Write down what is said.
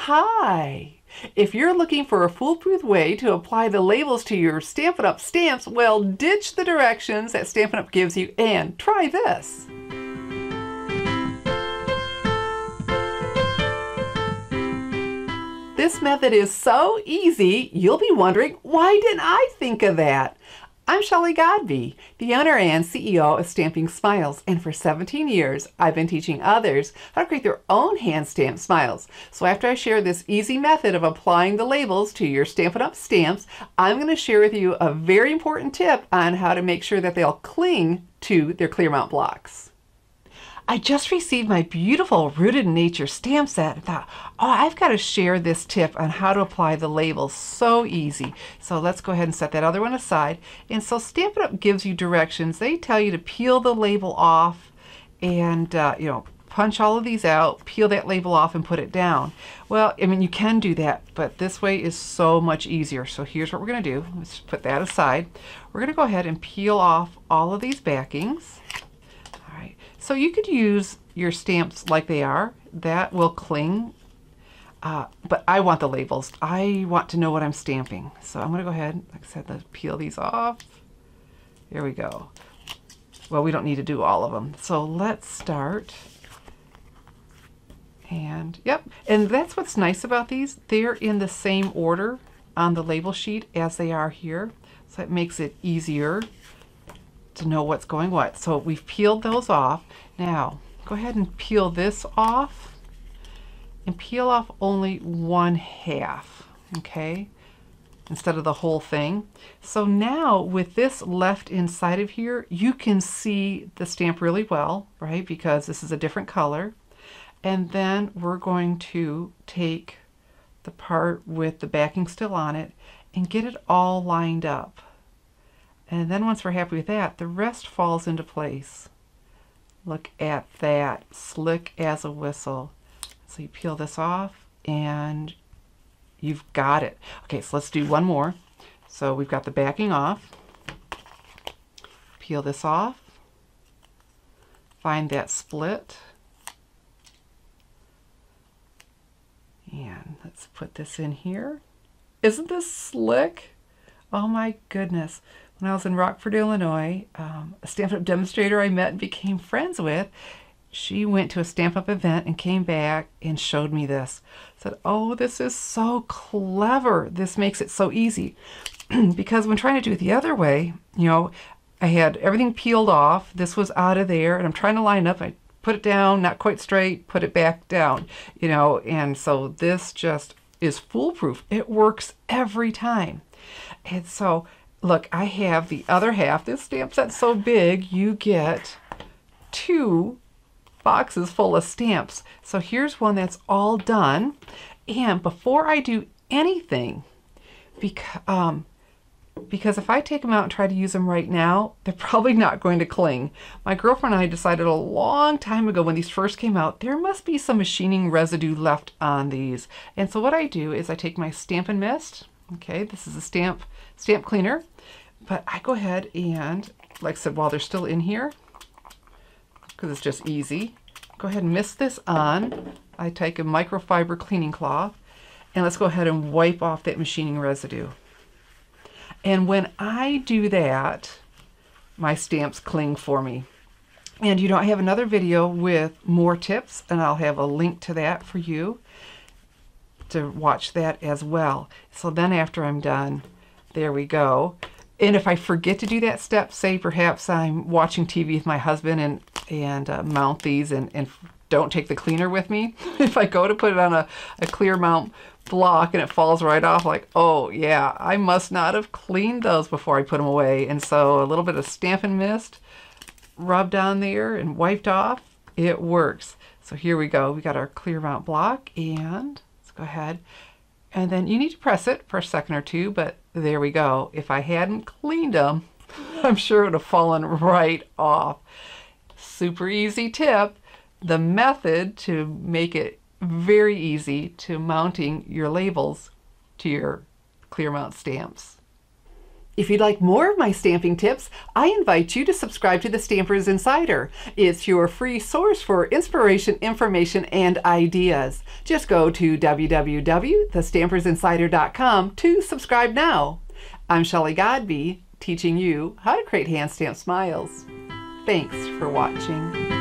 Hi! If you're looking for a foolproof way to apply the labels to your Stampin' Up! Stamps, well, ditch the directions that Stampin' Up! Gives you and try this. This method is so easy, you'll be wondering, why didn't I think of that? I'm Shelley Godby, the owner and CEO of Stamping Smiles, and for 17 years I've been teaching others how to create their own hand-stamped smiles. So after I share this easy method of applying the labels to your Stampin' Up! Stamps, I'm going to share with you a very important tip on how to make sure that they'll cling to their clear mount blocks. I just received my beautiful Rooted in Nature stamp set and thought, oh, I've got to share this tip on how to apply the labels. So easy. So let's go ahead and set that other one aside. And so Stampin' Up! Gives you directions. They tell you to peel the label off and, punch all of these out, peel that label off and put it down. Well, I mean, you can do that, but this way is so much easier. So here's what we're going to do. Let's put that aside. We're going to go ahead and peel off all of these backings. So you could use your stamps like they are. That will cling. But I want the labels. I want to know what I'm stamping. So I'm going to go ahead, like I said, let's peel these off. There we go. Well, we don't need to do all of them. So let's start. And yep, and that's what's nice about these. They're in the same order on the label sheet as they are here. So it makes it easier to know what's going what. So we've peeled those off. Now go ahead and peel this off and peel off only 1/2, okay, instead of the whole thing. So now with this left inside of here, you can see the stamp really well, right, because this is a different color. And then we're going to take the part with the backing still on it and get it all lined up. And then once we're happy with that, the rest falls into place. Look at that, slick as a whistle. So you peel this off and you've got it. Okay, so let's do one more. So we've got the backing off. Peel this off. Find that split. And let's put this in here. Isn't this slick? Oh my goodness. When I was in Rockford, Illinois, a Stampin' Up! Demonstrator I met and became friends with, she went to a Stampin' Up! Event and came back and showed me this. Said, oh, this is so clever. This makes it so easy. Because when trying to do it the other way, I had everything peeled off. This was out of there, and I'm trying to line up. I put it down, not quite straight, put it back down, and so this just is foolproof. It works every time. And so look, I have the other half. This stamp set's so big, you get 2 boxes full of stamps. So here's one that's all done. And before I do anything, because if I take them out and try to use them right now, they're probably not going to cling. My girlfriend and I decided a long time ago when these first came out, there must be some machining residue left on these. And so what I do is I take my Stampin' Mist. Okay, this is a stamp cleaner. But I go ahead and, like I said, while they're still in here, because it's just easy, go ahead and mist this on. I take a microfiber cleaning cloth, and let's go ahead and wipe off that machining residue. And when I do that, my stamps cling for me. And I have another video with more tips, and I'll have a link to that for you to watch that as well. So then after I'm done, there we go. And if I forget to do that step, say perhaps I'm watching TV with my husband and mount these and don't take the cleaner with me, if I go to put it on a clear mount block and it falls right off, like, oh yeah, I must not have cleaned those before I put them away. And so a little bit of Stampin' Mist rubbed on there and wiped off, it works. So here we go. We got our clear mount block, and let's go ahead. And then you need to press it for a second or two, but there we go. If I hadn't cleaned them, I'm sure it would have fallen right off. Super easy tip. The method to make it very easy to mounting your labels to your clear mount stamps. If you'd like more of my stamping tips, I invite you to subscribe to the Stampers Insider. It's your free source for inspiration, information, and ideas. Just go to www.thestampersinsider.com to subscribe now. I'm Shelley Godbee, teaching you how to create hand stamped smiles. Thanks for watching.